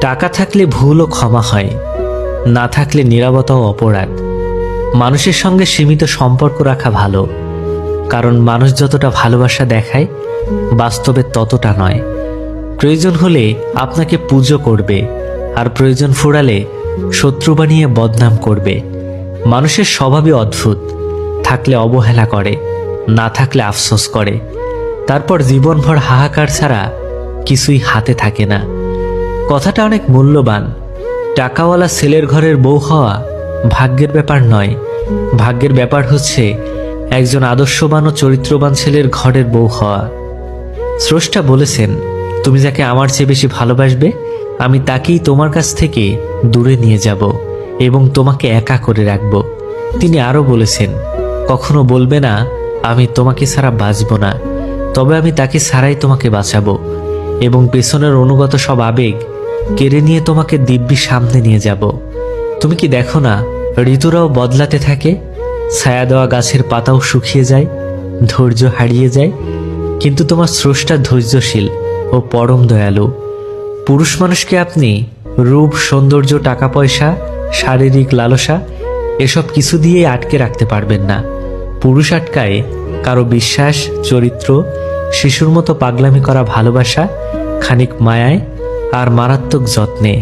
টাকা থাকলে ভুলও ক্ষমা হয়, না থাকলে নীরবতাও অপরাধ। মানুষের সঙ্গে সীমিত সম্পর্ক রাখা ভালো, কারণ মানুষ যতটা ভালোবাসা দেখায় বাস্তবে ততটা নয়। প্রয়োজন হলে আপনাকে পুজো করবে, আর প্রয়োজন ফুরালে শত্রু বানিয়ে বদনাম করবে। মানুষের স্বভাবই অদ্ভুত, থাকলে অবহেলা করে, না থাকলে আফসোস করে, তারপর জীবনভর হাহাকার ছাড়া কিছুই হাতে থাকে না। কথাটা অনেক মূল্যবান। টাকাওয়ালা ছেলের ঘরের বউ হওয়া ভাগ্যের ব্যাপার নয়, ভাগ্যের ব্যাপার হচ্ছে একজন আদর্শবান ও চরিত্রবান ছেলের ঘরের বউ হওয়া। স্রষ্টা বলেছেন, তুমি যাকে আমার চেয়ে বেশি ভালোবাসবে আমি তাকেই তোমার কাছ থেকে দূরে নিয়ে যাব এবং তোমাকে একা করে রাখব। তিনি আরও বলেছেন, কখনো বলবে না আমি তোমাকে ছাড়া বাঁচব না, তবে আমি তাকে ছাড়াই তোমাকে বাঁচাবো এবং পেছনের অনুগত সব আবেগ কেড়ে নিয়ে তোমাকে দিব্যি সামনে নিয়ে যাব। তুমি কি দেখো না, ঋতুরাও বদলাতে থাকে, ছায়া দেওয়া গাছের পাতাও শুকিয়ে যায়, ধৈর্য হারিয়ে যায়, কিন্তু তোমার স্রষ্টা ধৈর্যশীল ও পরম দয়ালু। পুরুষ মানুষকে আপনি রূপ, সৌন্দর্য, টাকা পয়সা, শারীরিক লালসা এসব কিছু দিয়েই আটকে রাখতে পারবেন না। পুরুষ আটকায় কারো বিশ্বাস, চরিত্র, শিশুর মতো পাগলামি করা ভালোবাসা, খানিক মায়ায় আর মারাত্মক যত্নে।